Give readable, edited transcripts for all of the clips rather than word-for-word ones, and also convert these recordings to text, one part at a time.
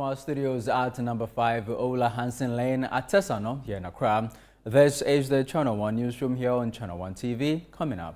Our studios at number 5 Ola Hansen Lane at Tesano here in Accra. This is the Channel 1 Newsroom here on Channel 1 TV. Coming up.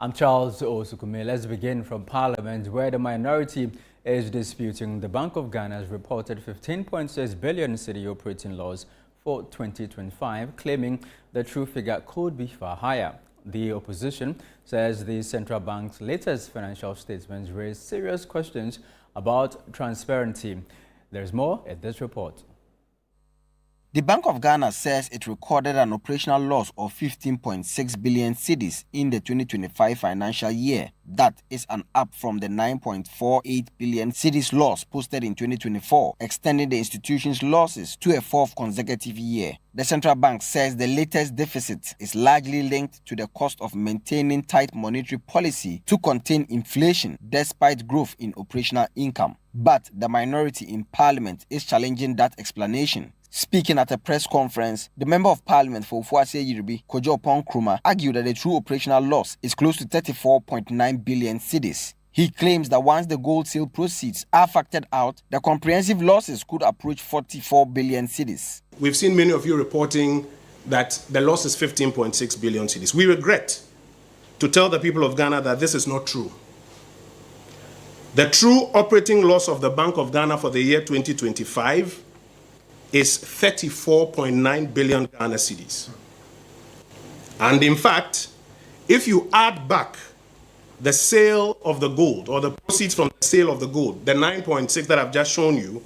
I'm Charles Osukume. Let's begin from Parliament, where the minority is disputing the Bank of Ghana's reported 15.6 billion cedi operating loss for 2025, claiming the true figure could be far higher. The opposition says the central bank's latest financial statements raise serious questions about transparency. There's more in this report. The Bank of Ghana says it recorded an operational loss of 15.6 billion cedis in the 2025 financial year. That is an up from the 9.48 billion cedis loss posted in 2024, extending the institution's losses to a fourth consecutive year. The central bank says the latest deficit is largely linked to the cost of maintaining tight monetary policy to contain inflation despite growth in operational income. But the minority in Parliament is challenging that explanation. Speaking at a press conference, the Member of Parliament for Ofuase Yiribi, Kojo Nkrumah, argued that the true operational loss is close to 34.9 billion cedis. He claims that once the gold sale proceeds are factored out, the comprehensive losses could approach 44 billion cedis. We've seen many of you reporting that the loss is 15.6 billion cedis. We regret to tell the people of Ghana that this is not true. The true operating loss of the Bank of Ghana for the year 2025 is 34.9 billion Ghana cedis. And in fact, if you add back the sale of the gold, or the proceeds from the sale of the gold, the 9.6 that I've just shown you,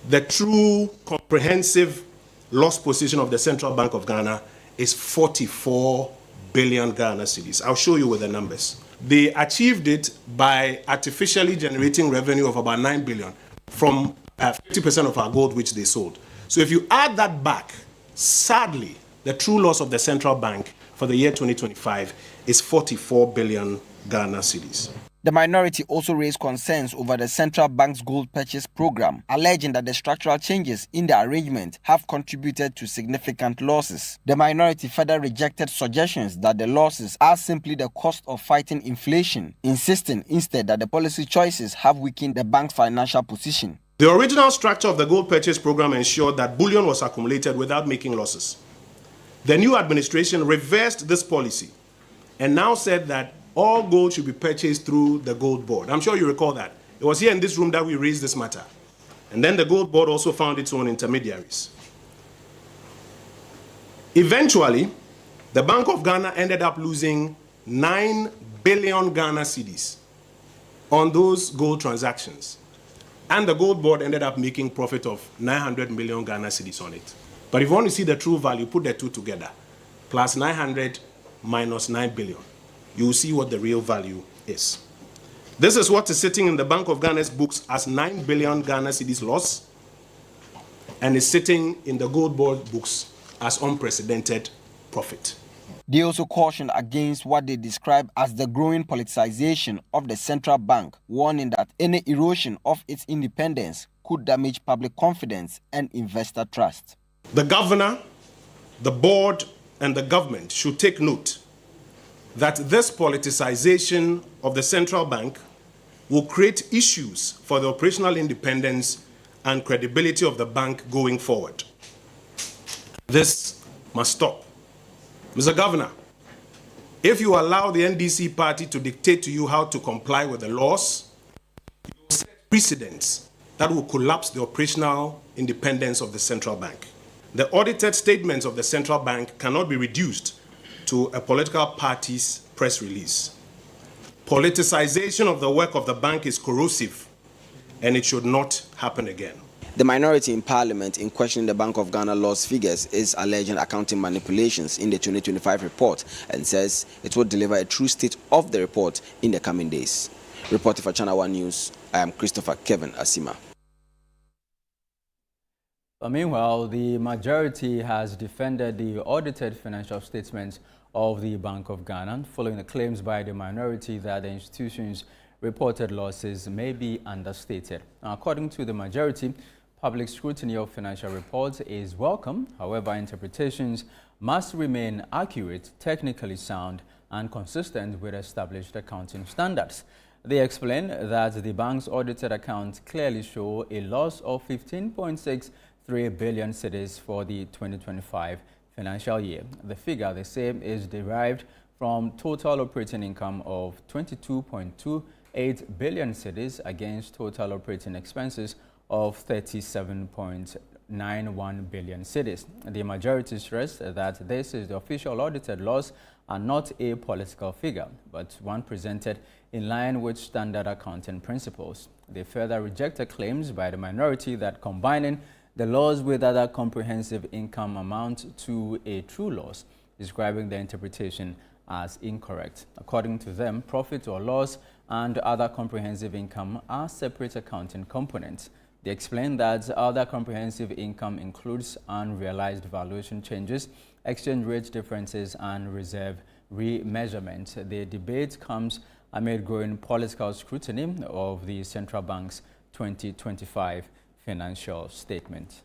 the true comprehensive loss position of the Central Bank of Ghana is 44 billion Ghana cedis. I'll show you with the numbers. They achieved it by artificially generating revenue of about 9 billion from 50% of our gold which they sold. So if you add that back, sadly, the true loss of the central bank for the year 2025 is 44 billion Ghana cedis. The minority also raised concerns over the central bank's gold purchase program, alleging that the structural changes in the arrangement have contributed to significant losses. The minority further rejected suggestions that the losses are simply the cost of fighting inflation, insisting instead that the policy choices have weakened the bank's financial position. The original structure of the gold purchase program ensured that bullion was accumulated without making losses. The new administration reversed this policy and now said that all gold should be purchased through the gold board. I'm sure you recall that. It was here in this room that we raised this matter. And then the gold board also found its own intermediaries. Eventually, the Bank of Ghana ended up losing 9 billion Ghana cedis on those gold transactions. And the gold board ended up making profit of 900 million Ghana cedis on it. But if you want to see the true value, put the two together. Plus 900 minus 9 billion. You will see what the real value is. This is what is sitting in the Bank of Ghana's books as 9 billion Ghana cedis loss, and is sitting in the gold board books as unprecedented profit. They also cautioned against what they describe as the growing politicization of the central bank, warning that any erosion of its independence could damage public confidence and investor trust. The governor, the board, and the government should take note that this politicization of the central bank will create issues for the operational independence and credibility of the bank going forward. This must stop. Mr. Governor, if you allow the NDC party to dictate to you how to comply with the laws, you will set precedents that will collapse the operational independence of the central bank. The audited statements of the central bank cannot be reduced to a political party's press release. Politicization of the work of the bank is corrosive, and it should not happen again. The minority in Parliament in questioning the Bank of Ghana loss figures is alleging accounting manipulations in the 2025 report and says it will deliver a true state of the report in the coming days. Reporting for Channel 1 News, I am Christopher Kevin Asima. Meanwhile, the majority has defended the audited financial statements of the Bank of Ghana, following the claims by the minority that the institution's reported losses may be understated. Now, according to the majority, public scrutiny of financial reports is welcome. However, interpretations must remain accurate, technically sound, and consistent with established accounting standards. They explain that the bank's audited accounts clearly show a loss of 15.63 billion cedis for the 2025 financial year. The figure, they say, is derived from total operating income of 22.28 billion cedis against total operating expenses of 37.91 billion cedis. The majority stressed that this is the official audited loss and not a political figure, but one presented in line with standard accounting principles. They further rejected claims by the minority that combining the loss with other comprehensive income amount to a true loss, describing the interpretation as incorrect. According to them, profit or loss and other comprehensive income are separate accounting components. They explain that other comprehensive income includes unrealized valuation changes, exchange rate differences, and reserve remeasurement. The debate comes amid growing political scrutiny of the central bank's 2025 financial statement.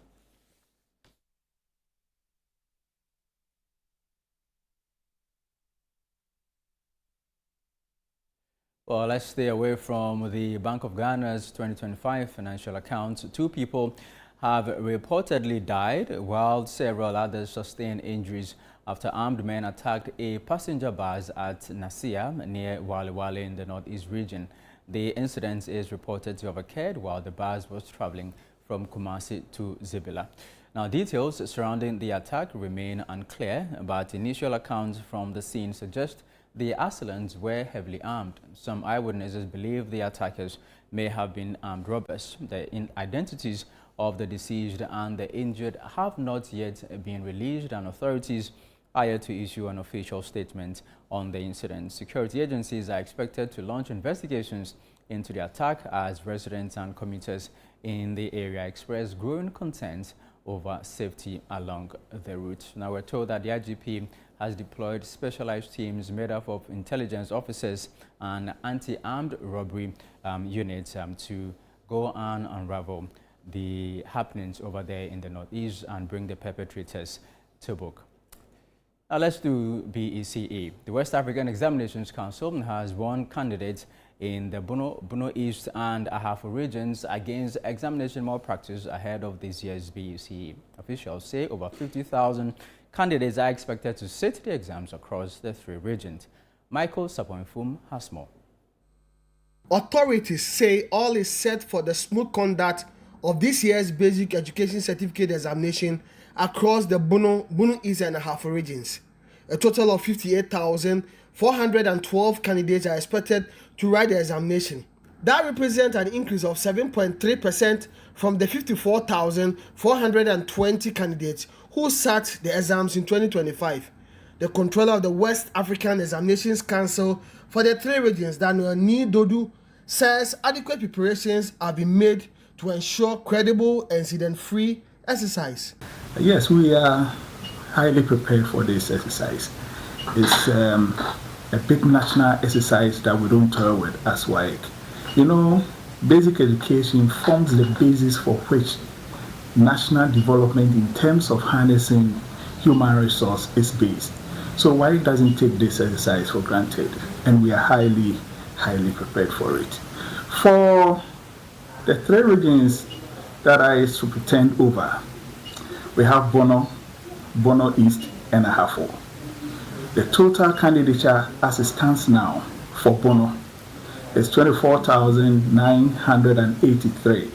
Well, let's stay away from the Bank of Ghana's 2025 financial accounts. 2 people have reportedly died, while several others sustained injuries after armed men attacked a passenger bus at Nasia near Wale in the northeast region. The incident is reported to have occurred while the bus was traveling from Kumasi to Zibila. Now, details surrounding the attack remain unclear, but initial accounts from the scene suggest the assailants were heavily armed. Some eyewitnesses believe the attackers may have been armed robbers. The identities of the deceased and the injured have not yet been released, and authorities are yet to issue an official statement on the incident. Security agencies are expected to launch investigations into the attack as residents and commuters in the area express growing concerns over safety along the route. Now, we're told that the IGP has deployed specialized teams made up of intelligence officers and anti-armed robbery units to go and unravel the happenings over there in the northeast and bring the perpetrators to book. Now let's do BECE. The West African Examinations Council has warned candidates in the Bono East and Ahafo regions against examination malpractice ahead of this year's BECE. Officials say over 50,000 candidates are expected to sit the exams across the 3 regions. Michael Sapoinfum has more. Authorities say all is set for the smooth conduct of this year's Basic Education Certificate examination across the Bono East and Ahafo regions. A total of 412 candidates are expected to write the examination. That represents an increase of 7.3% from the 54,420 candidates who sat the exams in 2025. The controller of the West African Examinations Council for the three regions, Daniel Dodu, says adequate preparations have been made to ensure credible and incident-free exercise. Yes, we are highly prepared for this exercise. It's a big national exercise that we don't toy with as WAEC. You know, basic education forms the basis for which national development in terms of harnessing human resource is based. So WAEC doesn't take this exercise for granted, and we are highly prepared for it. For the three regions that I superintend over, we have Bono East, and Ahafo. The total candidature as it stands now for Bono is 24,983.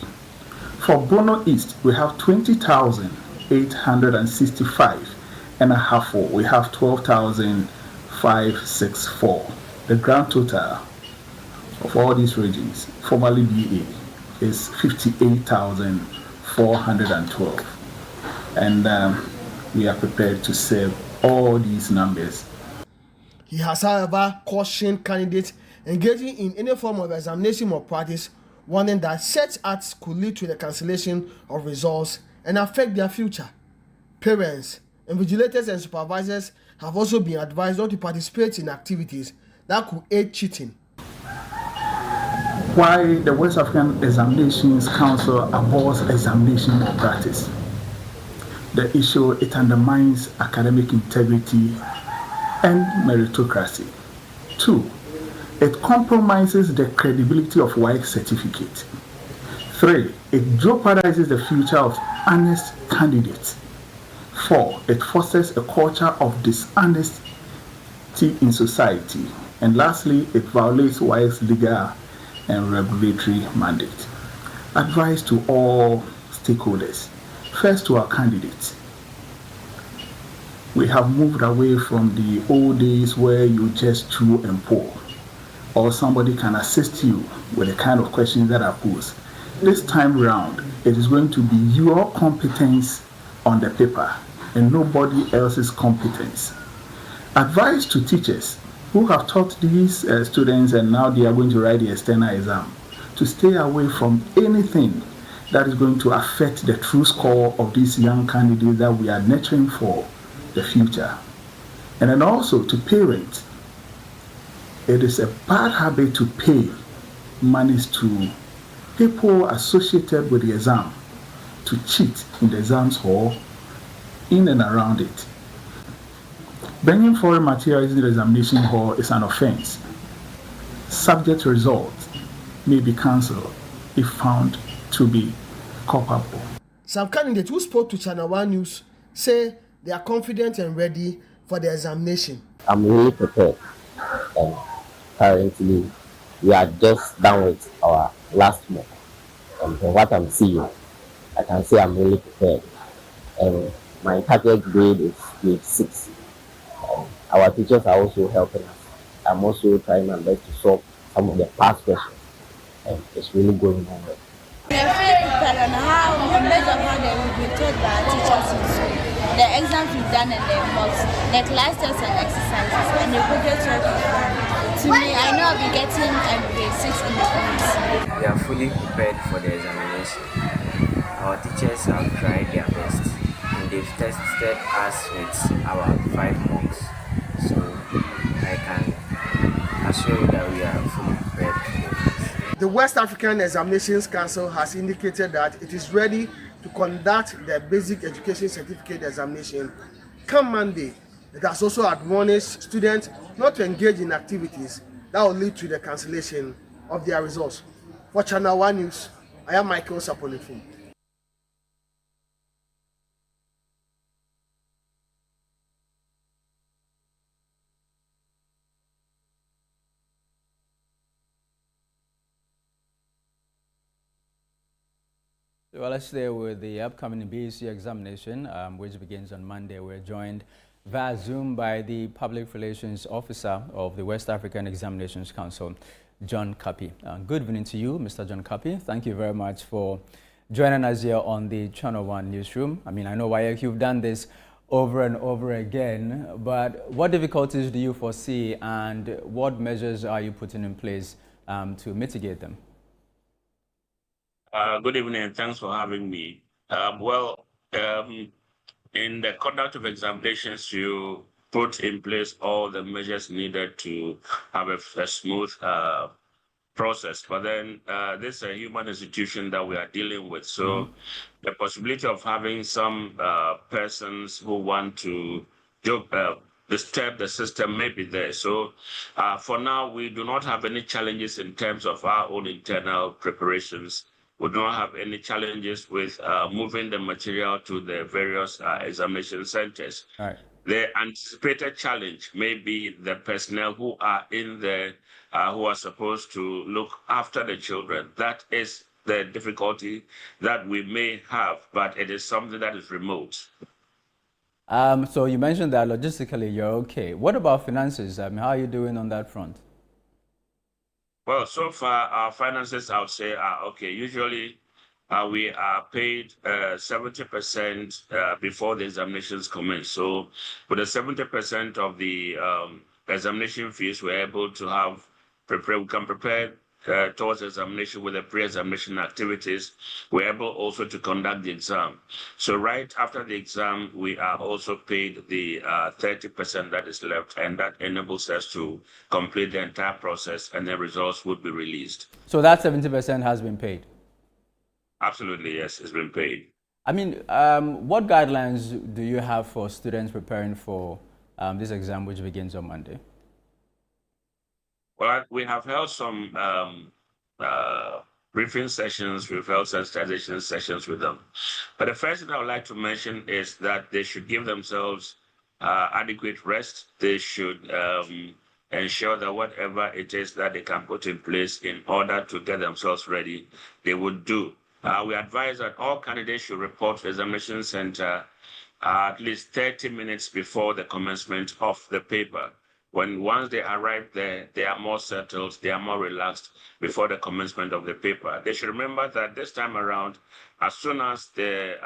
For Bono East, we have 20,865, and Ahafo, we have 12,564. The grand total of all these regions, formerly BA, is 58,412. And we are prepared to serve all these numbers. He has, however, cautioned candidates engaging in any form of examination or practice, warning that such acts could lead to the cancellation of results and affect their future. Parents, invigilators, and supervisors have also been advised not to participate in activities that could aid cheating. Why the West African Examinations Council abhors examination practice? The issue, it undermines academic integrity and meritocracy. 2, it compromises the credibility of WAEC certificate. 3, it jeopardizes the future of honest candidates. 4, it fosters a culture of dishonesty in society. And lastly, it violates WAEC's legal and regulatory mandate. Advice to all stakeholders. First, to our candidates. We have moved away from the old days where you just chew and pour, or somebody can assist you with the kind of questions that are posed. This time round, it is going to be your competence on the paper and nobody else's competence. Advice to teachers who have taught these students and now they are going to write the external exam to stay away from anything that is going to affect the true score of these young candidates that we are nurturing for the future. And then also to parents, it is a bad habit to pay monies to people associated with the exam to cheat in the exams hall, in and around it. Bringing foreign materials in the examination hall is an offense. Subject results may be cancelled if found to be culpable. Some candidates who spoke to Channel 1 News say they are confident and ready for the examination. I'm really prepared, and currently we are just done with our last mock. And from what I'm seeing, I can say I'm really prepared. And my target grade is grade 6. Our teachers are also helping us. I'm also trying my best to solve some of the past questions, and it's really going on well. We are fully prepared on based on how they will be taught by our teachers in school. The exams we've done and the mocks, the class tests and exercises, and the project work we've done. To me, I know I'll be getting grade 6 in the class. We are fully prepared for the examination. Our teachers have tried their best, and they've tested us with our 5 mocks. So I can assure you that we are fully prepared for this. The West African Examinations Council has indicated that it is ready to conduct the basic education certificate examination come Monday. It has also admonished students not to engage in activities that will lead to the cancellation of their results. For Channel 1 News, I am Michael Sapolifu. Well, let's stay with the upcoming BEC examination, which begins on Monday. We're joined via Zoom by the Public Relations Officer of the West African Examinations Council, John Kapi. Good evening to you, Mr. John Kapi. Thank you very much for joining us here on the Channel One Newsroom. I mean, I know why you've done this over and over again, but what difficulties do you foresee and what measures are you putting in place to mitigate them? Good evening and thanks for having me. In the conduct of examinations, you put in place all the measures needed to have a smooth process. But then this is a human institution that we are dealing with. So the possibility of having some persons who want to disturb the system may be there. So for now, we do not have any challenges in terms of our own internal preparations. We do not have any challenges with moving the material to the various examination centers. All right. The anticipated challenge may be the personnel who are in there, who are supposed to look after the children. That is the difficulty that we may have, but it is something that is remote. So you mentioned that logistically you're okay. What about finances? How are you doing on that front? Well, so far, our finances, I would say, are okay. Usually, we are paid 70% before the examinations commence. So, with the 70% of the examination fees, we're able to we can prepare towards examination with the pre-examination activities. We're able also to conduct the exam. So right after the exam, we are also paid the 30% that is left, and that enables us to complete the entire process, and the results would be released. So that 70% has been paid? Absolutely, yes, it's been paid. I mean, what guidelines do you have for students preparing for this exam, which begins on Monday? Well, we have held some briefing sessions, we've held sensitization sessions with them. But the first thing I would like to mention is that they should give themselves adequate rest. They should ensure that whatever it is that they can put in place in order to get themselves ready, they would do. We advise that all candidates should report to the examination center at least 30 minutes before the commencement of the paper. Once they arrive there, they are more settled, they are more relaxed before the commencement of the paper. They should remember that this time around, as soon as the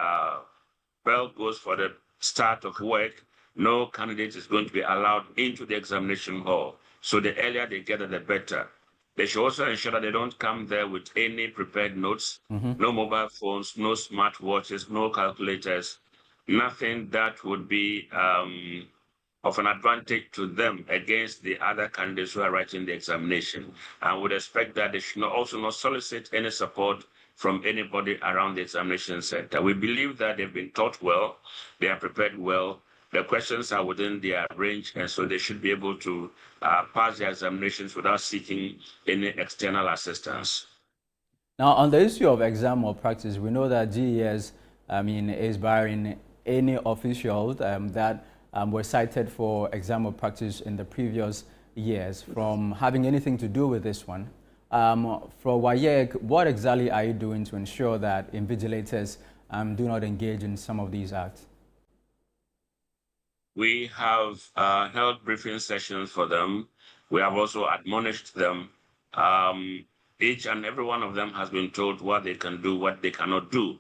bell goes for the start of work, no candidate is going to be allowed into the examination hall. So the earlier they get there, the better. They should also ensure that they don't come there with any prepared notes, no mobile phones, no smartwatches, no calculators, nothing that would be of an advantage to them against the other candidates who are writing the examination. And would expect that they should also not solicit any support from anybody around the examination center. We believe that they've been taught well, they are prepared well, the questions are within their range, and so they should be able to pass their examinations without seeking any external assistance. Now, on the issue of exam malpractice, we know that GES, is barring any officials that were cited for exam malpractice in the previous years from having anything to do with this one. For WAEC, what exactly are you doing to ensure that invigilators do not engage in some of these acts? We have held briefing sessions for them. We have also admonished them. Each and every one of them has been told what they can do, what they cannot do.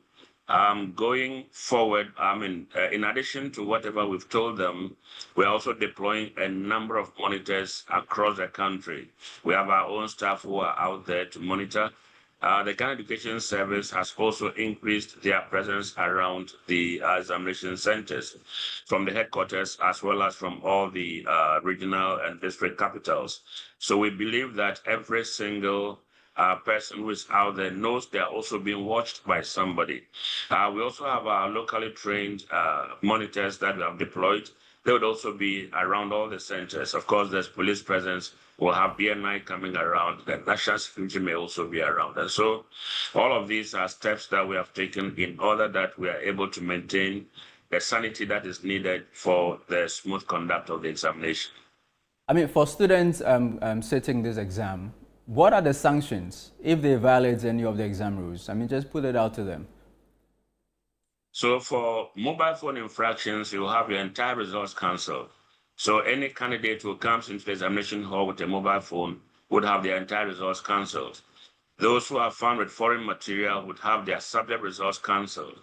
Going forward, in addition to whatever we've told them, we're also deploying a number of monitors across the country. We have our own staff who are out there to monitor. The Ghana Education Service has also increased their presence around the examination centers from the headquarters as well as from all the regional and district capitals. So we believe that every single person who is out there knows they are also being watched by somebody. We also have our locally trained monitors that we have deployed. They would also be around all the centers. Of course, there's police presence. We'll have BNI coming around. The national security may also be around. And so all of these are steps that we have taken in order that we are able to maintain the sanity that is needed for the smooth conduct of the examination. For students sitting this exam, what are the sanctions if they violate any of the exam rules? Just put it out to them. So for mobile phone infractions, you have your entire results cancelled. So any candidate who comes into the examination hall with a mobile phone would have their entire results cancelled. Those who are found with foreign material would have their subject results cancelled.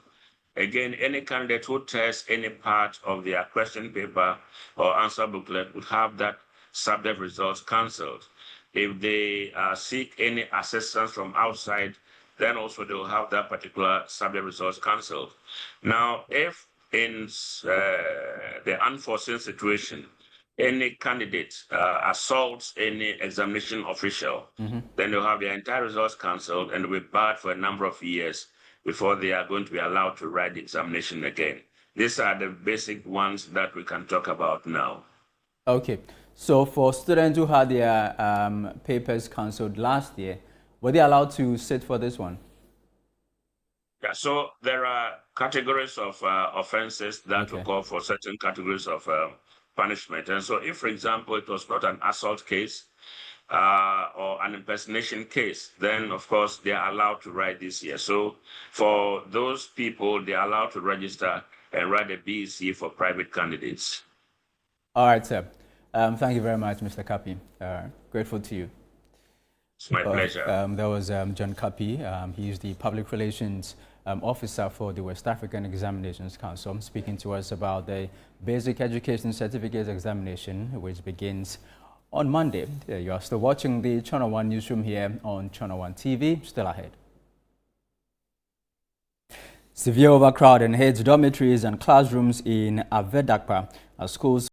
Again, any candidate who tests any part of their question paper or answer booklet would have that subject results cancelled. If they seek any assistance from outside, then also they will have that particular subject results cancelled. Now, if in the unforeseen situation, any candidate assaults any examination official, then they'll have their entire results cancelled and will be barred for a number of years before they are going to be allowed to write the examination again. These are the basic ones that we can talk about now. Okay, so for students who had their papers cancelled last year, were they allowed to sit for this one? Yeah, so there are categories of offenses that will call for certain categories of punishment. And so if, for example, it was not an assault case or an impersonation case, then, of course, they are allowed to write this year. So for those people, they are allowed to register and write a BEC for private candidates. All right, sir. Thank you very much, Mr. Kapi. Grateful to you. It's my pleasure. That was John Kapi. He is the Public Relations Officer for the West African Examinations Council, speaking to us about the Basic Education Certificate Examination, which begins on Monday. You are still watching the Channel 1 Newsroom here on Channel 1 TV. Still ahead. Severe overcrowding hits dormitories and classrooms in Avedakpa as schools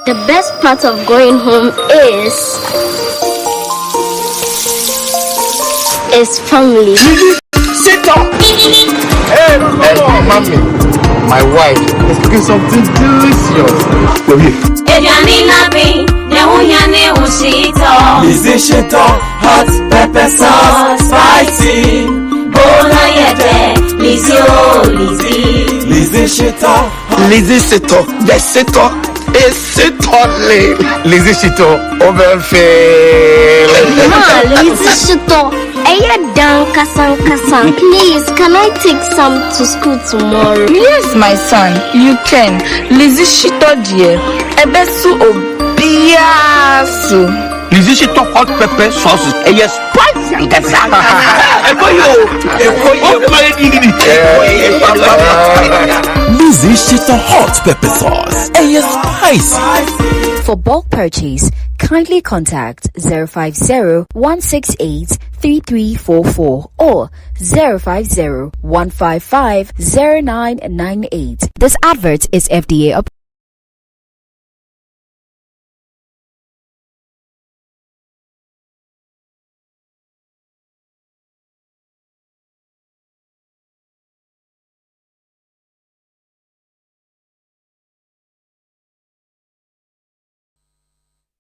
The best part of going home is family. Sit up! Hey, mommy, my wife is cooking something delicious. Go here. Lizzy hot pepper sauce, spicy. Bona yede, Lizzy oh Lizzy. Lizzy The Shito is Shito. Lizzy Shito, overfill. Lizzy Shito, kasan. Please, can I take some to school tomorrow? Yes, my son, you can. Lizzy Shito dear, ebesu obiasu. Lizzy Shito hot pepper sauce. Yes, spicy and kasa. Lizzy Shito hot pepper sauce. Spicy. For bulk purchase, kindly contact 050-168-3344 or 050-155-0998. This advert is FDA approved.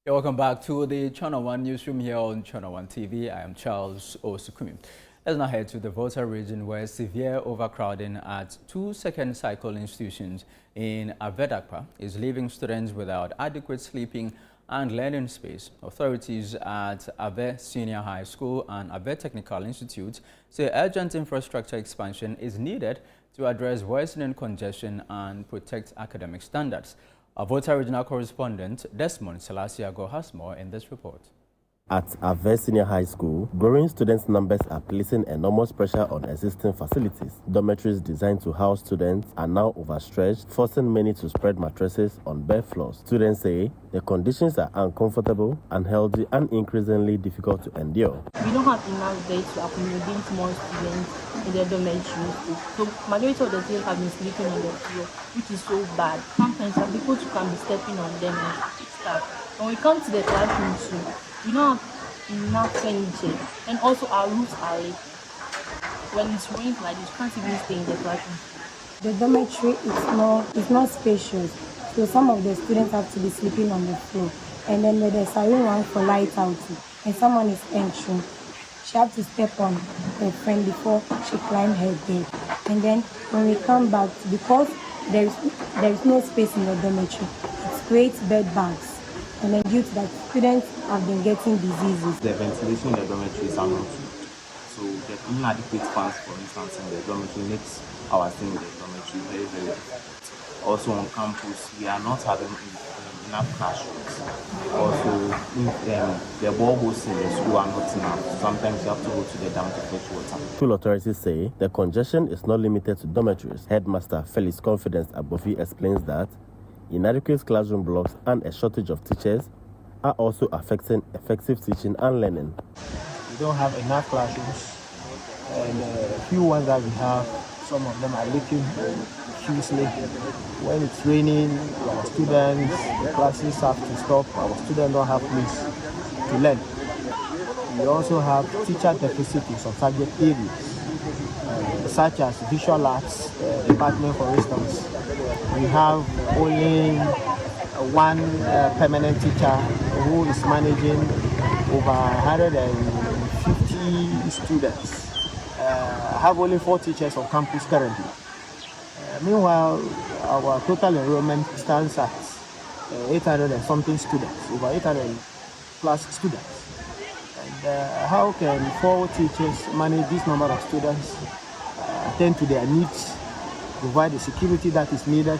Welcome back to the Channel 1 Newsroom here on Channel 1 TV. I am Charles Osukumi. Let's now head to the Volta region where severe overcrowding at two second cycle institutions in Avedakpa is leaving students without adequate sleeping and learning space. Authorities at Ave Senior High School and Ave Technical Institute say urgent infrastructure expansion is needed to address worsening congestion and protect academic standards. Our Volta regional correspondent Desmond Selasiago has more in this report. At Ave Senior High School, growing students' numbers are placing enormous pressure on existing facilities. Dormitories designed to house students are now overstretched, forcing many to spread mattresses on bare floors. Students say the conditions are uncomfortable, unhealthy, and increasingly difficult to endure. We don't have enough beds to accommodate more students in the dormitories. So majority of the students have been sleeping on the floor, which is so bad. Sometimes some people can be stepping on them and stuff. When we come to the classroom too, we don't have enough furniture, and also our roofs are leaking. When it's raining like this, you can't even stay in the classroom. The dormitory is not spacious, so some of the students have to be sleeping on the floor. And then when there's a one for light out, and someone is entering, she has to step on her friend before she climb her bed. And then when we come back, because there is no space in the dormitory, it creates bed bugs. And then due to that, students have been getting diseases. The ventilation in the dormitories are not good. So the inadequate fans, for instance, in the dormitory makes our stay in the dormitory very, very difficult. Also on campus, we are not having enough classrooms. Also, the boreholes in the school are not enough. Sometimes you have to go to the dam to fetch water. School authorities say the congestion is not limited to dormitories. Headmaster Felix Confidence Abofi explains that inadequate classroom blocks and a shortage of teachers are also affecting effective teaching and learning. We don't have enough classrooms, and the few ones that we have, some of them are leaking profusely. When it's raining, our students, the classes have to stop. Our students don't have place to learn. We also have teacher deficit in some subject areas, such as visual arts department, for instance. We have only one permanent teacher who is managing over 150 students. I have only 4 teachers on campus currently. Meanwhile, our total enrollment stands at 800 and something students, over 800 plus students. And how can 4 teachers manage this number of students, attend to their needs, provide the security that is needed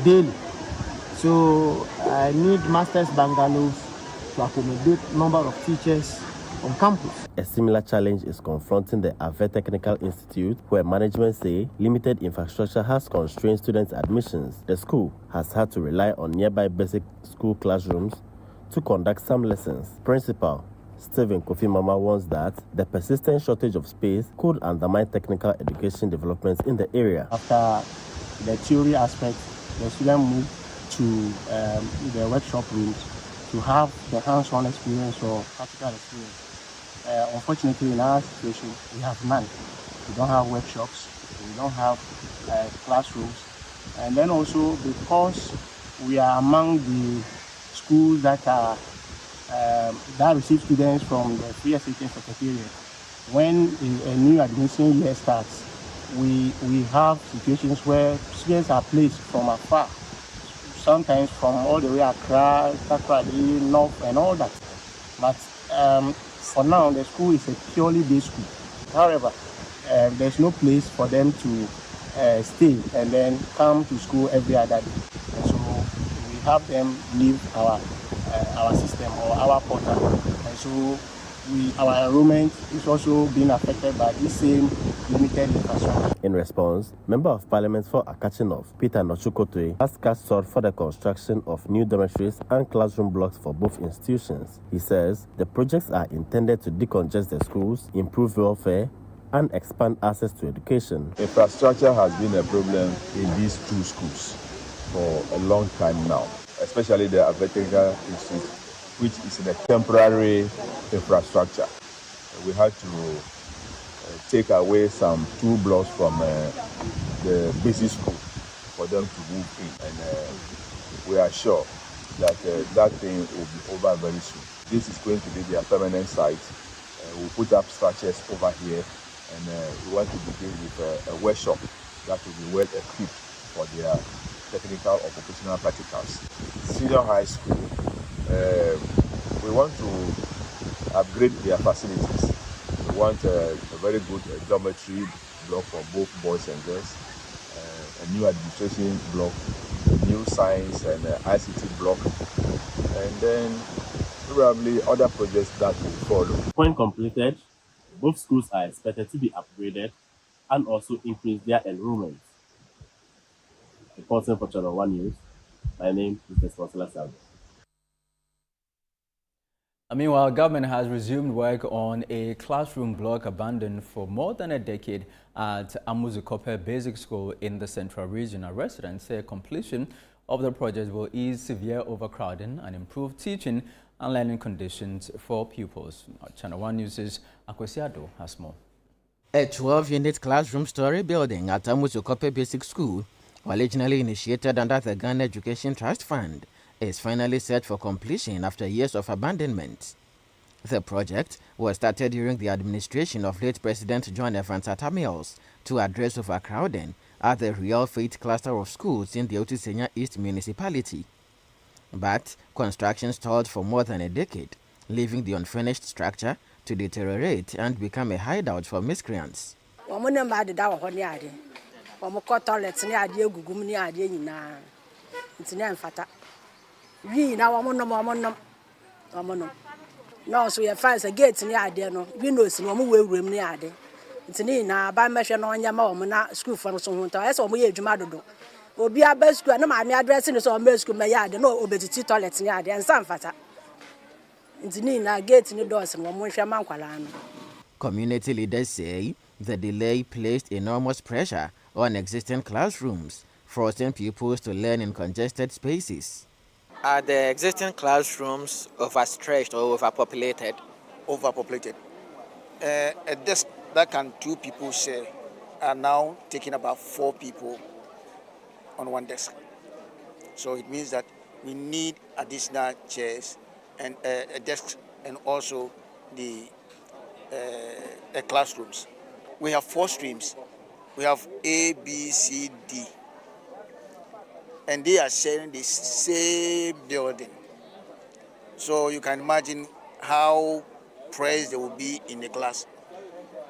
daily? So I need master's bungalows to accommodate number of teachers on campus. A similar challenge is confronting the Ave Technical Institute, where management say limited infrastructure has constrained students' admissions. The school has had to rely on nearby basic school classrooms to conduct some lessons. Principal Stephen Kofi Mama warns that the persistent shortage of space could undermine technical education developments in the area. After the theory aspect, the students move to the workshop rooms to have the hands-on experience or practical experience. Unfortunately, in our situation, we have none. We don't have workshops, we don't have classrooms, and then also because we are among the schools that are that receive students from the free education secretariat. When a new admission year starts, we have situations where students are placed from afar, sometimes from all the way Accra, Takoradi, North, and all that. But for now, the school is a purely day school. However, there's no place for them to stay and then come to school every other day. And so we have them leave our system or our portal. And so our enrollment is also being affected by this same limited infrastructure. In response, Member of Parliament for Akachinov, Peter Nochukotwe, has cast sought for the construction of new dormitories and classroom blocks for both institutions. He says the projects are intended to decongest the schools, improve welfare, and expand access to education. Infrastructure has been a problem in these 2 schools for a long time now, especially the Ave Technical Institute, which is in a temporary infrastructure. We had to take away some 2 blocks from the basic school for them to move in, and we are sure that that thing will be over very soon. This is going to be their permanent site. We'll put up structures over here, and we want to begin with a workshop that will be well equipped for their technical or vocational practicals. Senior high school, we want to upgrade their facilities. We want a very good dormitory block for both boys and girls, a new administration block, a new science and ICT block, and then probably other projects that will follow. When completed, both schools are expected to be upgraded and also increase their enrollment. Reporting for Channel 1 News, my name is Desmosela Salve. Meanwhile, government has resumed work on a classroom block abandoned for more than a decade at Amuzukope Basic School in the Central Region. Our residents say completion of the project will ease severe overcrowding and improve teaching and learning conditions for pupils. Channel 1 News' Akwesiado has more. A 12-unit classroom story building at Amusukope Basic School, originally initiated under the Ghana Education Trust Fund, is finally set for completion after years of abandonment. The project was started during the administration of late President John Evans Atta Mills to address overcrowding at the Real Faith cluster of schools in the Otisenya East municipality. But construction stalled for more than a decade, leaving the unfinished structure to deteriorate and become a hideout for miscreants. No, so you find a gate in the idea, no, windows, no more room near the. It's in by measure on your mom, school for some winter, as we age Maddo. Will be our best school, no, my addressing is on Mesco, my yard, no obesity toilets in the idea, and some fatter. It's in a gate in the doors and one more shaman. Community leaders say the delay placed enormous pressure on existing classrooms, forcing pupils to learn in congested spaces. Are the existing classrooms overstretched or overpopulated? Overpopulated. A desk that can 2 people share are now taking about 4 people on one desk. So it means that we need additional chairs and a desk and also the classrooms. We have 4 streams. We have A, B, C, D. And they are sharing the same building. So you can imagine how pressed they will be in the class.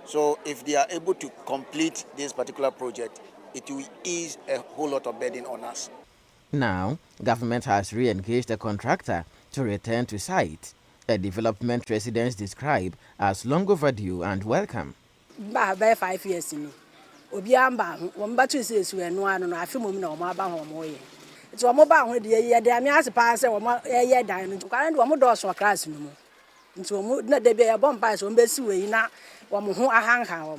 So if they are able to complete this particular project, it will ease a whole lot of burden on us. Now, government has re-engaged a contractor to return to site, a development residents describe as long overdue and welcome. 5 years in Obiamba, one battery says we are no one, I feel no more about home. It's a mobile with the year, the Amias pass or a year diamond, and one more doors for class no more. Into not the be a bomb pass on Bessie, now, one who I hang her.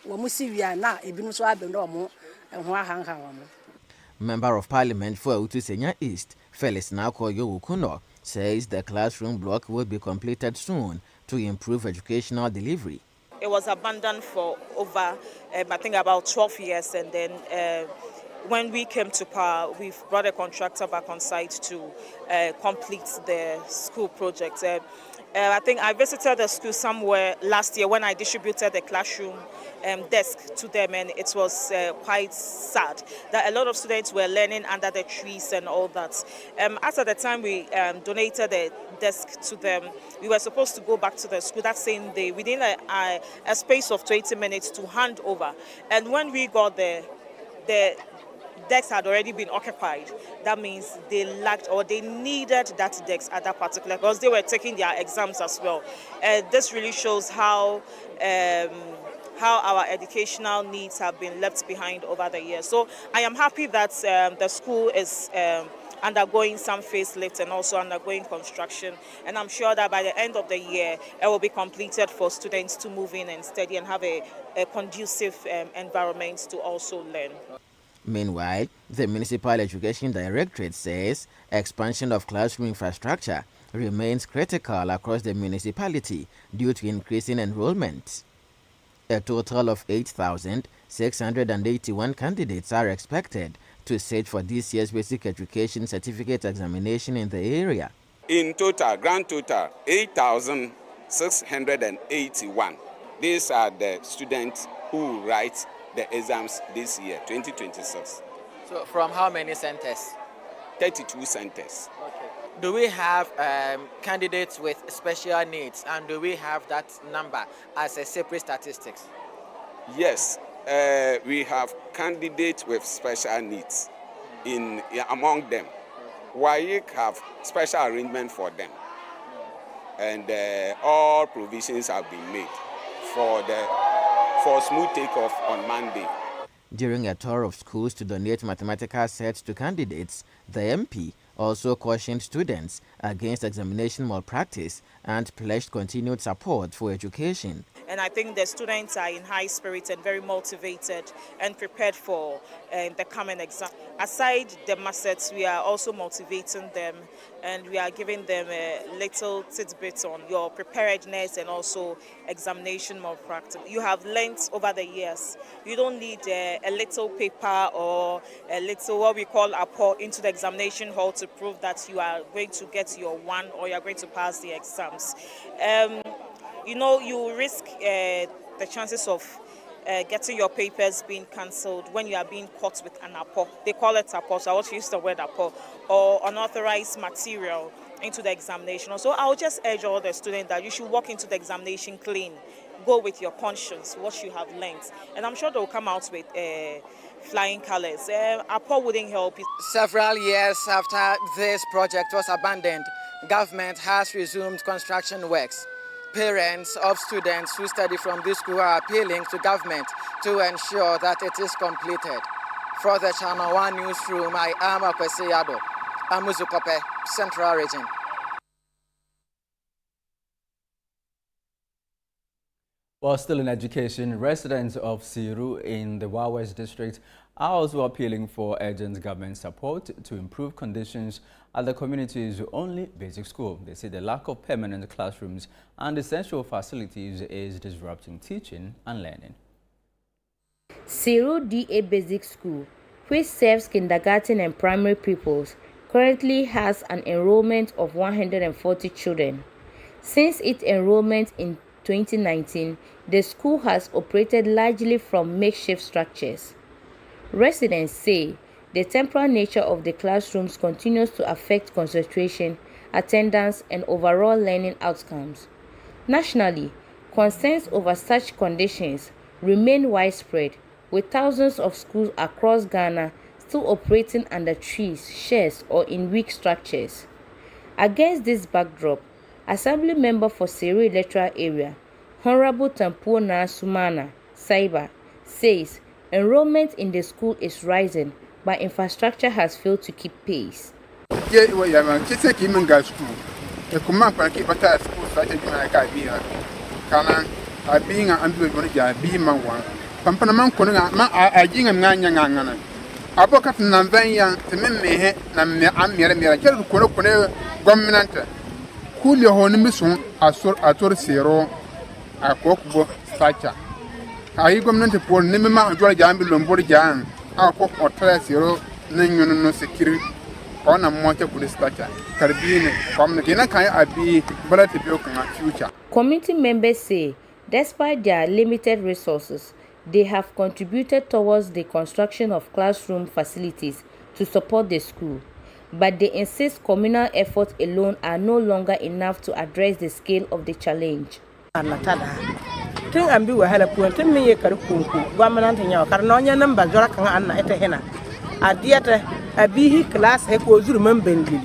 When we see we are now, a bin so I've been no more, and who I hang her. Member of Parliament for Otisenya East, Felix Nakoyo Ukuno, says the classroom block will be completed soon to improve educational delivery. It was abandoned for over, I think, about 12 years, and then when we came to power, we've brought a contractor back on site to complete the school project. I think I visited the school somewhere last year when I distributed the classroom desk to them, and it was quite sad that a lot of students were learning under the trees and all that. After the time we donated the desk to them, we were supposed to go back to the school that same day within a space of 20 minutes to hand over. And when we got there, the decks had already been occupied. That means they lacked or they needed that desk at that particular, because they were taking their exams as well. This really shows how our educational needs have been left behind over the years. So I am happy that the school is undergoing some facelift and also undergoing construction. And I'm sure that by the end of the year, it will be completed for students to move in and study and have a conducive environment to also learn. Meanwhile, the Municipal Education Directorate says expansion of classroom infrastructure remains critical across the municipality due to increasing enrollment. A total of 8,681 candidates are expected to sit for this year's basic education certificate examination in the area. In total, grand total, 8,681. These are the students who write the exams this year, 2026. So from how many centers? 32 centers. Okay. Do we have candidates with special needs, and do we have that number as a separate statistics? Yes, we have candidates with special needs among them. WAEC have special arrangement for them, and all provisions have been made for smooth takeoff on Monday. During a tour of schools to donate mathematical sets to candidates, the MP also cautioned students against examination malpractice and pledged continued support for education. And I think the students are in high spirits and very motivated and prepared for the coming exam. Aside the masses, we are also motivating them and we are giving them a little tidbit on your preparedness and also examination malpractice. You have learned over the years. You don't need a little paper or a little what we call a pour into the examination hall to prove that you are going to get your one or you are going to pass the exams. You risk the chances of getting your papers being cancelled when you are being caught with an APO. They call it APO, so I want to use the word APO, or unauthorized material into the examination. So I would just urge all the students that you should walk into the examination clean. Go with your conscience, what you have learned. And I'm sure they'll come out with flying colors. APO wouldn't help you. Several years after this project was abandoned, government has resumed construction works. Parents of students who study from this school are appealing to government to ensure that it is completed. For the Channel 1 Newsroom, I am Akwesi Yado, Amuzukope, Central Region. While still in education, residents of Siru in the Wawes district are also appealing for urgent government support to improve conditions at the community's only basic school. They say the lack of permanent classrooms and essential facilities is disrupting teaching and learning. Siru DA Basic School, which serves kindergarten and primary pupils, currently has an enrollment of 140 children. Since its enrollment in 2019, the school has operated largely from makeshift structures. Residents say the temporary nature of the classrooms continues to affect concentration, attendance, and overall learning outcomes. Nationally, concerns over such conditions remain widespread, with thousands of schools across Ghana still operating under trees, sheds, or in weak structures. Against this backdrop, Assembly Member for Siru Electoral Area, Honorable Tampona Sumana Saiba, says enrollment in the school is rising, but infrastructure has failed to keep pace. Ayi gwamnati pol ne ma ajwa jambi lombori jan a ko hotel siro nanyo no security ona mocha police stacha karbine komne dina kan abi balati bio kan future. Community members say despite their limited resources, they have contributed towards the construction of classroom facilities to support the school, but they insist communal efforts alone are no longer enough to address the scale of the challenge. Tin ambi wahala puan tin min ye kar kunku gwamnan tin yawa kar nonya nan ba zora kan anna ita hina adiyata abihi class he ko zuru man bendili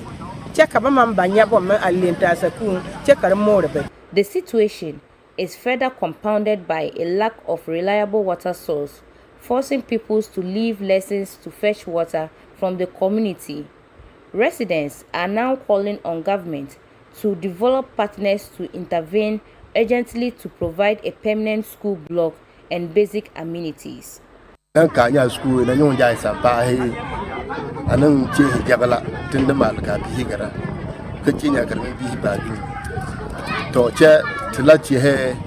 cheka ba man banya bo man alenta sakun chekar more be. The situation is further compounded by a lack of reliable water source, forcing pupils to leave lessons to fetch water from the community. Residents are now calling on government to develop partners to intervene urgently to provide a permanent school block and basic amenities. Kanya school na nyon jai sa pa he anan che jagala tunda malka bi gara kaci nya karmi bi ba bi to che tilaci he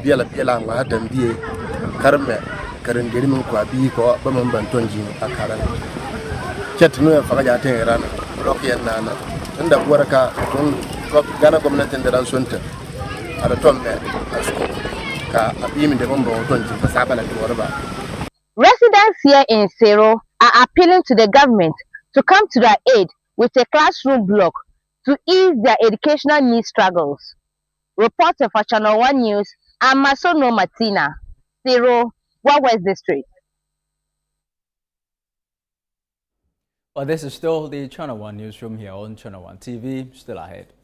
biela wa dan biye karme karin gari mun kwa bi ko ba man ban tonji akaran che tunu ya faga jata rana rock yan nana tunda waraka don Ghana gwamnatin da ran sunta Residents here in Sero are appealing to the government to come to their aid with a classroom block to ease their educational needs struggles. Reporter for Channel 1 News, I'm Masono Martina, Sero, Wawes District. Well, this is still the Channel 1 Newsroom here on Channel 1 TV, still ahead.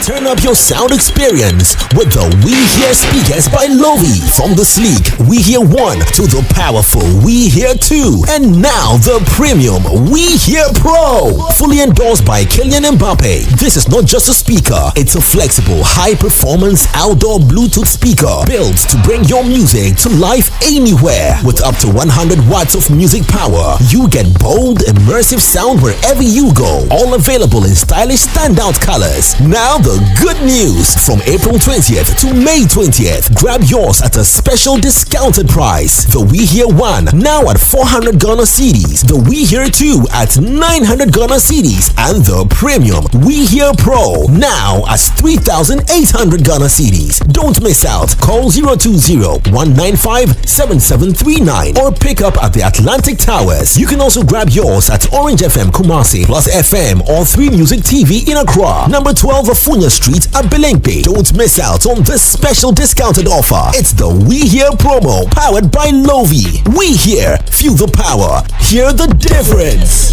Turn up your sound experience with the We Hear speakers by Lovi. From the sleek We Hear 1 to the powerful We Hear 2. And now the premium We Hear Pro. Fully endorsed by Kylian Mbappe. This is not just a speaker, it's a flexible, high-performance outdoor Bluetooth speaker built to bring your music to life anywhere. With up to 100 watts of music power, you get bold, immersive sound wherever you go. All available in stylish standout colors. Now the good news. From April 20th to May 20th, grab yours at a special discounted price. The We Hear 1 now at 400 Ghana cedis. The We Hear 2 at 900 Ghana cedis. And the premium We Hear Pro now at 3,800 Ghana cedis. Don't miss out. Call 020-195-7739 or pick up at the Atlantic Towers. You can also grab yours at Orange FM Kumasi, Plus FM or 3 Music TV in Accra. Number 12 Afunya Street at Belengpe. Don't miss out on this special discounted offer. It's the We Hear promo powered by Lovi. We Hear, feel the power, hear the difference.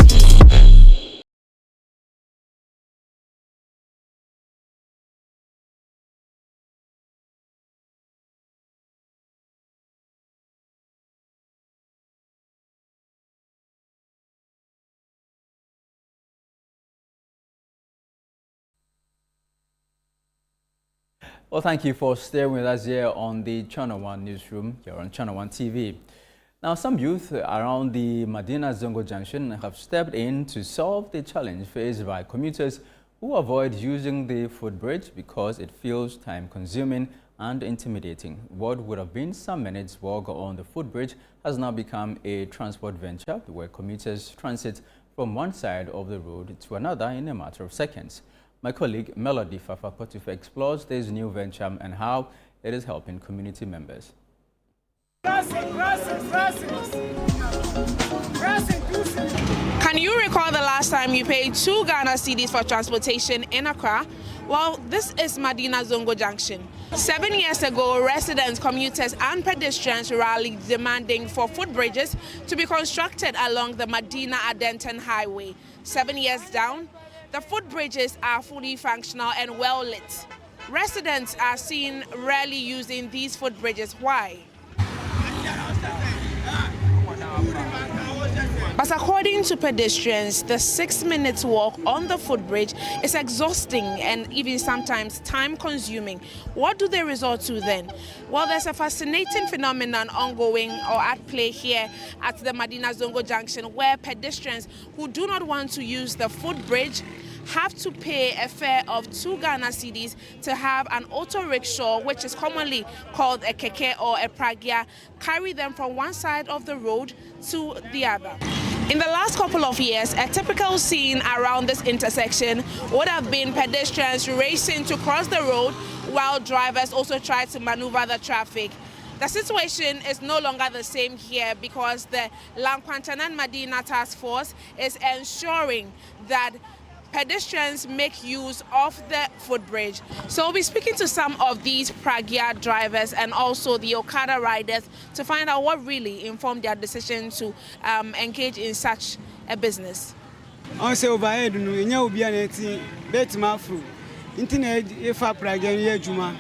Well, thank you for staying with us here on the Channel 1 Newsroom, here on Channel 1 TV. Now, some youth around the Madina Zongo Junction have stepped in to solve the challenge faced by commuters who avoid using the footbridge because it feels time-consuming and intimidating. What would have been some minutes walk on the footbridge has now become a transport venture where commuters transit from one side of the road to another in a matter of seconds. My colleague Melody Fafa-Potifa explores this new venture and how it is helping community members. Can you recall the last time you paid 2 Ghana cedis for transportation in Accra? Well, this is Madina Zongo Junction. 7 years ago, residents, commuters and pedestrians rallied demanding for footbridges to be constructed along the Madina-Adenton Highway. 7 years down, the footbridges are fully functional and well lit. Residents are seen rarely using these footbridges. Why? But according to pedestrians, the 6 minutes walk on the footbridge is exhausting and even sometimes time-consuming. What do they resort to then? Well, there's a fascinating phenomenon ongoing or at play here at the Madina Zongo Junction, where pedestrians who do not want to use the footbridge have to pay a fare of 2 Ghana cedis to have an auto rickshaw, which is commonly called a keke or a pragya, carry them from one side of the road to the other. In the last couple of years, a typical scene around this intersection would have been pedestrians racing to cross the road while drivers also try to maneuver the traffic. The situation is no longer the same here because the Lankwantanan Madina Task Force is ensuring that pedestrians make use of the footbridge. So we'll be speaking to some of these Pragya drivers and also the Okada riders to find out what really informed their decision to engage in such a business. I say overhead no enya obi aneti betima afro intine efa Pragya ye juma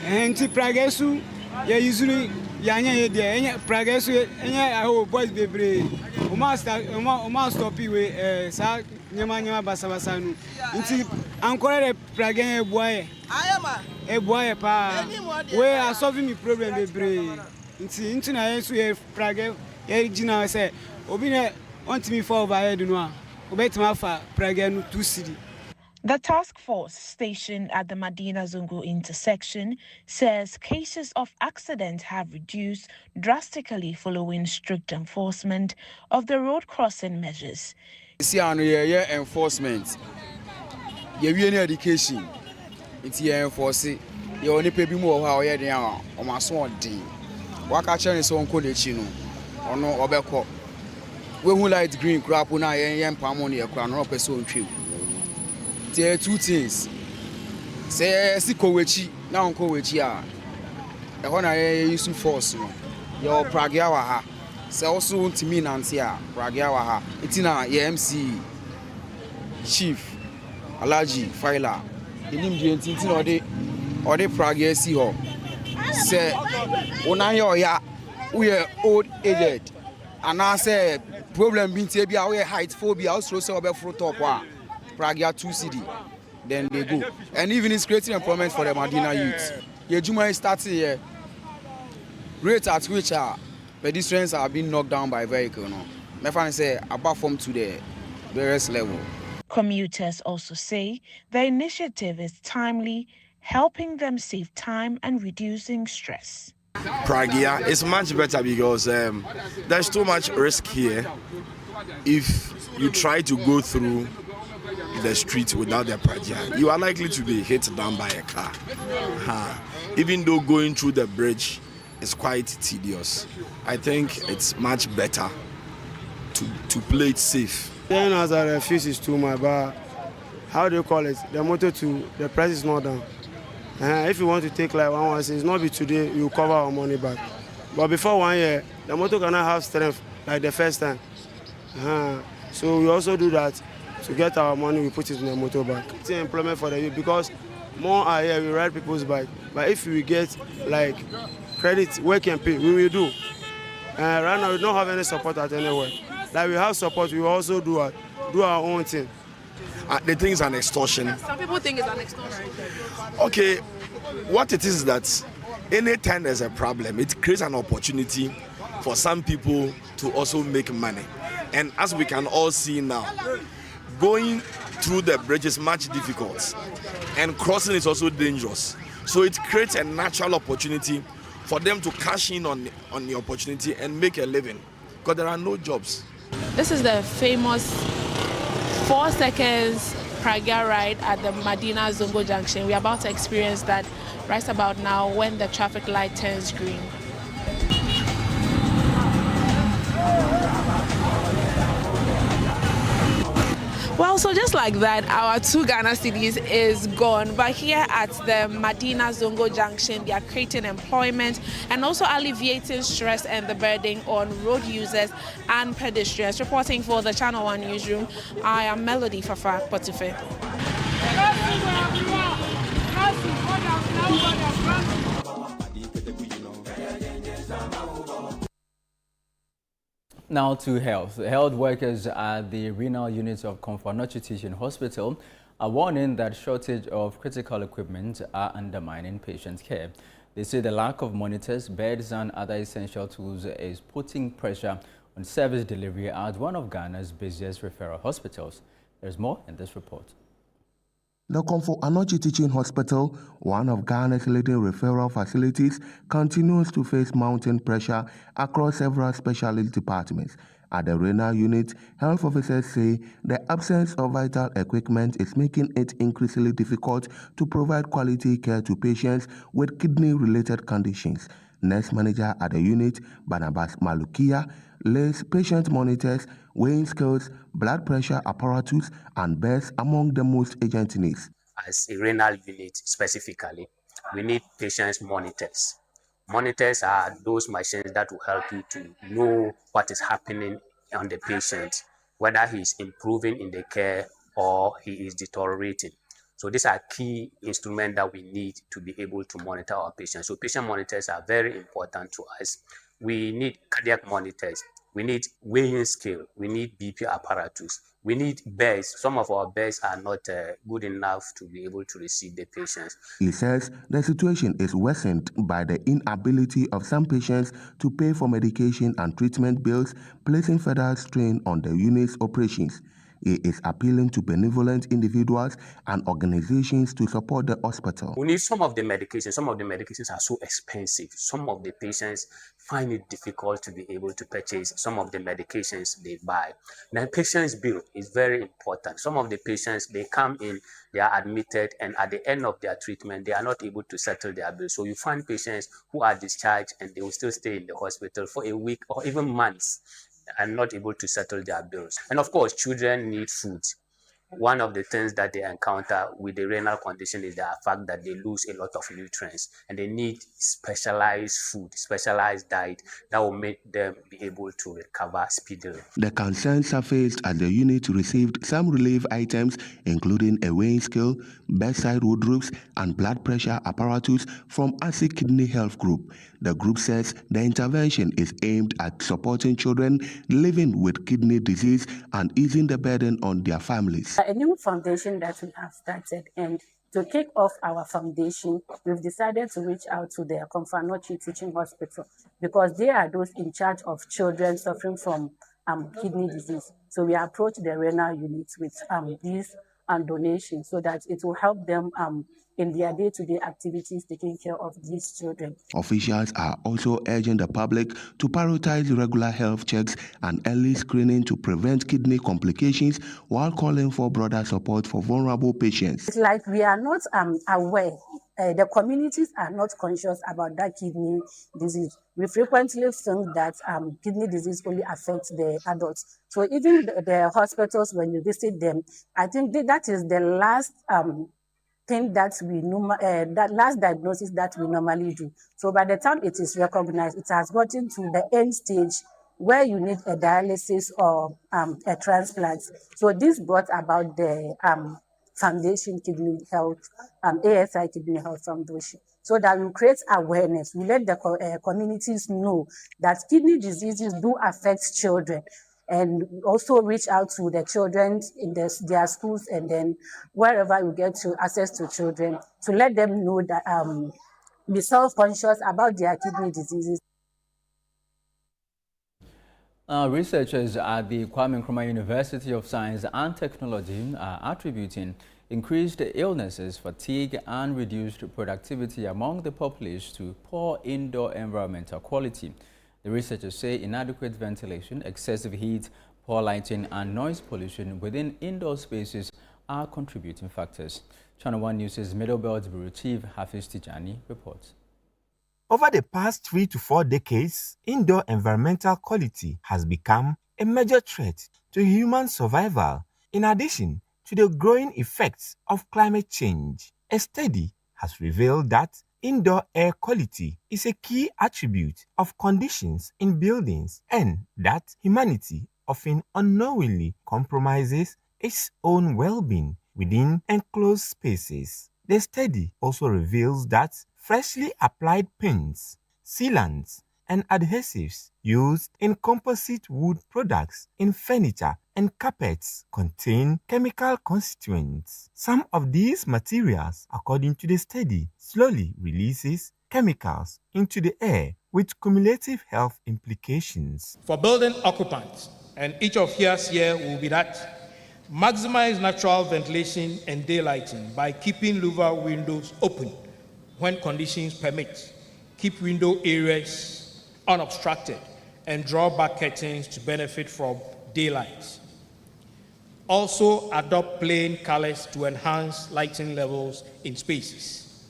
enti Pragya su ye yizuru yanya ye de enya Pragya su enya aho boys bebre o ma stop we sa nyama basabasa no nti ankore Pragya e boye pa we are solving the problem bebre nti na yesu e Pragya ye gina say obi ne want me for overhead no a obetima fa Pragya no 2 cedi. The task force stationed at the Madina Zongo intersection says cases of accidents have reduced drastically following strict enforcement of the road crossing measures. See enforcement. We education. It's enforce. You only pay more how you are on my swan day. What I tell you so on Colechino or no Obeko. We who light green crap when I am Pamoni a crown or person tree. There are 2 things. Say Sikowechi, now Uncle Wechia. The one I used to force your Pragyawaha. Say also to me Nantia, Pragyawaha. It's in a MC Chief Alaji Faila. enim die ntintin ɔde pragea si hɔ sɛ wonan yɛ ɔya woyɛ old aged anaasɛ problem bi ntie bi a woyɛ height phobia wosoro sɛ wɔbɛforo top a pragea 2 cedi then they go. And even it's creating employment for the Medina youth. Yejuma is starting here. Rate at which pedestrians are being knocked down by vehicle. No, my friend say above from to the various level. Commuters also say the initiative is timely, helping them save time and reducing stress. Pragea is much better because there's too much risk here. If you try to go through the street without the pragea, you are likely to be hit down by a car. Even though going through the bridge is quite tedious, I think it's much better to play it safe. Then as I refuse is too much, but how do you call it? The motor to the price is not down. If you want to take like 1 year, it's not be today, you cover our money back. But before 1 year, the motor cannot have strength like the first time. So we also do that. To get our money, we put it in the motor bank. It's an employment for the youth because more are here, we ride people's bike. But if we get like credit, we can pay, we will do. Right now, we don't have any support at anywhere. Like we have support, we also do our own thing. They think it's an extortion. Some people think it's an extortion. Okay, what it is that anytime there's a problem, it creates an opportunity for some people to also make money. And as we can all see now, going through the bridge is much difficult and crossing is also dangerous. So it creates a natural opportunity for them to cash in on the opportunity and make a living because there are no jobs. This is the famous 4 seconds pragea ride at the Medina Zongo Junction. We're about to experience that right about now when the traffic light turns green. Well, so just like that, our 2 Ghana cedis is gone. But here at the Medina Zongo Junction, they are creating employment and also alleviating stress and the burden on road users and pedestrians. Reporting for the Channel 1 Newsroom, I am Melody Fafa Potife. Now to health. Health workers at the renal units of Comfort Nochi Teaching Hospital are warning that shortage of critical equipment are undermining patient care. They say the lack of monitors, beds and other essential tools is putting pressure on service delivery at one of Ghana's busiest referral hospitals. There's more in this report. The Comfort Nochi Teaching Hospital, one of Ghana's leading referral facilities, continues to face mounting pressure across several specialty departments. At the renal unit, health officers say the absence of vital equipment is making it increasingly difficult to provide quality care to patients with kidney-related conditions. Nurse manager at the unit, Barnabas Malukia, lays patient monitors, weighing scales, blood pressure apparatus, and beds among the most urgent needs. As a renal unit specifically, we need patients monitors. Monitors are those machines that will help you to know what is happening on the patient, whether he is improving in the care or he is deteriorating. So these are key instruments that we need to be able to monitor our patients. So patient monitors are very important to us. We need cardiac monitors. We need weighing scale. We need BP apparatus. We need beds. Some of our beds are not good enough to be able to receive the patients. He says the situation is worsened by the inability of some patients to pay for medication and treatment bills, placing further strain on the unit's operations. He is appealing to benevolent individuals and organizations to support the hospital. We need some of the medications. Some of the medications are so expensive. Some of the patients find it difficult to be able to purchase some of the medications they buy. Now, patient's bill is very important. Some of the patients, they come in, they are admitted, and at the end of their treatment, they are not able to settle their bill. So you find patients who are discharged and they will still stay in the hospital for a week or even months and not able to settle their bills. And of course, children need food. one of the things that they encounter with the renal condition is the fact that they lose a lot of nutrients and they need specialized food, specialized diet that will make them be able to recover speedily. The concern surfaced as the unit received some relief items, including a weighing scale, bedside wardrobes, and blood pressure apparatus from ASIC Kidney Health Group. The group says the intervention is aimed at supporting children living with kidney disease and easing the burden on their families. A new foundation that we have started, and to kick off our foundation, we've decided to reach out to the Komfanochi Teaching Hospital because they are those in charge of children suffering from kidney disease. So we approach the renal units with these donations so that it will help them in their day-to-day activities taking care of these children. Officials are also urging the public to prioritize regular health checks and early screening to prevent kidney complications while calling for broader support for vulnerable patients. It's like we are not aware. The communities are not conscious about that kidney disease. We frequently think that kidney disease only affects the adults. So even the hospitals, when you visit them, I think that is the last thing that we that last diagnosis that we normally do. So by the time it is recognized, it has gotten to the end stage where you need a dialysis or a transplant. So this brought about the Foundation Kidney Health, ASI Kidney Health Foundation, so that we create awareness. We let the communities know that kidney diseases do affect children, and also reach out to the children in their schools and then wherever you get to access to children to let them know that be self-conscious about their kidney diseases. Researchers at the Kwame Nkrumah University of Science and Technology are attributing increased illnesses, fatigue, and reduced productivity among the populace to poor indoor environmental quality. The researchers say inadequate ventilation, excessive heat, poor lighting, and noise pollution within indoor spaces are contributing factors. Channel 1 News' Middle Belt Bureau Chief Hafiz Tijani reports. Over the past 3 to 4 decades, indoor environmental quality has become a major threat to human survival, in addition to the growing effects of climate change. A study has revealed that indoor air quality is a key attribute of conditions in buildings and that humanity often unknowingly compromises its own well-being within enclosed spaces. The study also reveals that freshly applied paints, sealants, and adhesives used in composite wood products in furniture and carpets contain chemical constituents. Some of these materials, according to the study, slowly releases chemicals into the air with cumulative health implications. For building occupants, and each of us here will be that, maximize natural ventilation and daylighting by keeping louver windows open when conditions permit. Keep window areas unobstructed and draw back curtains to benefit from daylight. Also adopt plain colors to enhance lighting levels in spaces.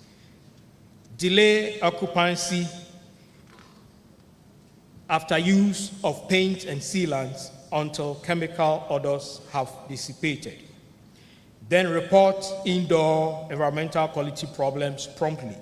Delay occupancy after use of paint and sealants until chemical odors have dissipated. Then report indoor environmental quality problems promptly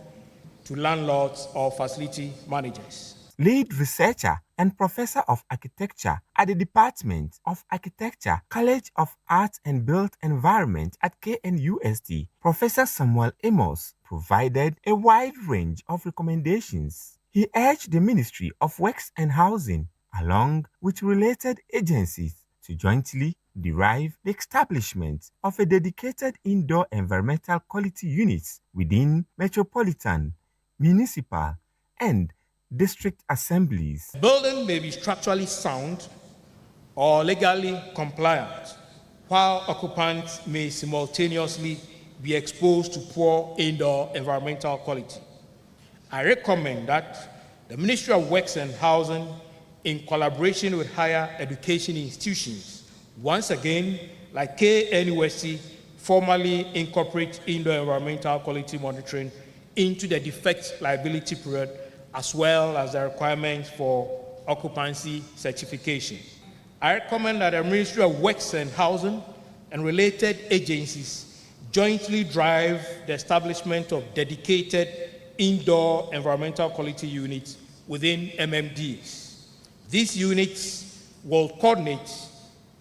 to landlords or facility managers. Lead researcher and professor of architecture at the Department of Architecture, College of Art and Built Environment at KNUST, Professor Samuel Amos, provided a wide range of recommendations. He urged the Ministry of Works and Housing, along with related agencies, to jointly derive the establishment of a dedicated indoor environmental quality units within metropolitan, municipal, and district assemblies. The building may be structurally sound or legally compliant, while occupants may simultaneously be exposed to poor indoor environmental quality. I recommend that the Ministry of Works and Housing, in collaboration with higher education institutions, once again, like KNUST, formally incorporate indoor environmental quality monitoring into the defect liability period, as well as the requirements for occupancy certification. I recommend that the Ministry of Works and Housing and related agencies jointly drive the establishment of dedicated indoor environmental quality units within MMDs. These units will coordinate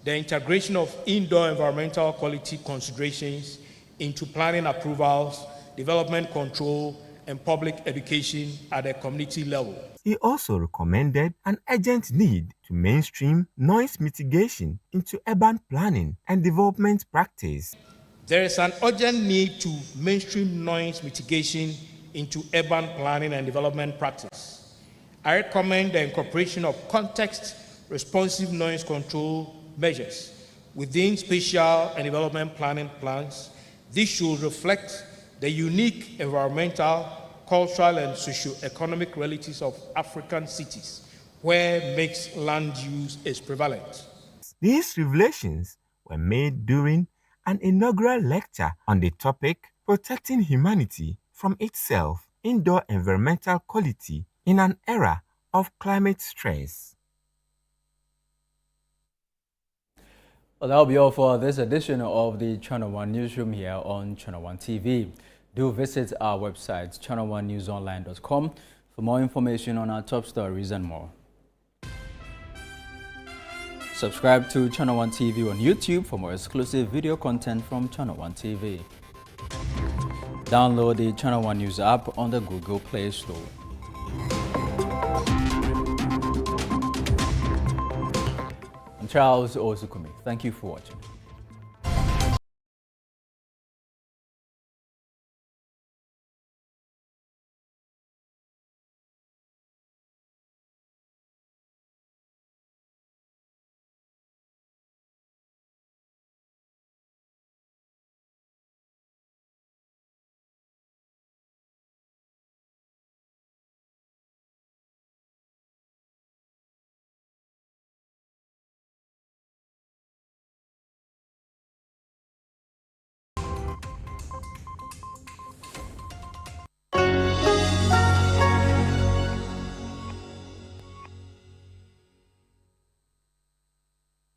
the integration of indoor environmental quality considerations into planning approvals, development control, and public education at the community level. He also recommended an urgent need to mainstream noise mitigation into urban planning and development practice. There is an urgent need to mainstream noise mitigation into urban planning and development practice. I recommend the incorporation of context-responsive noise control measures within spatial and development planning plans. This should reflect the unique environmental, cultural, and socio-economic realities of African cities, where mixed land use is prevalent. These revelations were made during an inaugural lecture on the topic Protecting Humanity from Itself, Indoor Environmental Quality in an Era of Climate Stress. Well, that'll be all for this edition of the Channel One Newsroom here on Channel One TV. Do visit our website, channel1newsonline.com, for more information on our top stories and more. Subscribe to Channel One TV on YouTube for more exclusive video content from Channel One TV. Download the Channel One News app on the Google Play Store. I'm Charles Ozukumi. Thank you for watching.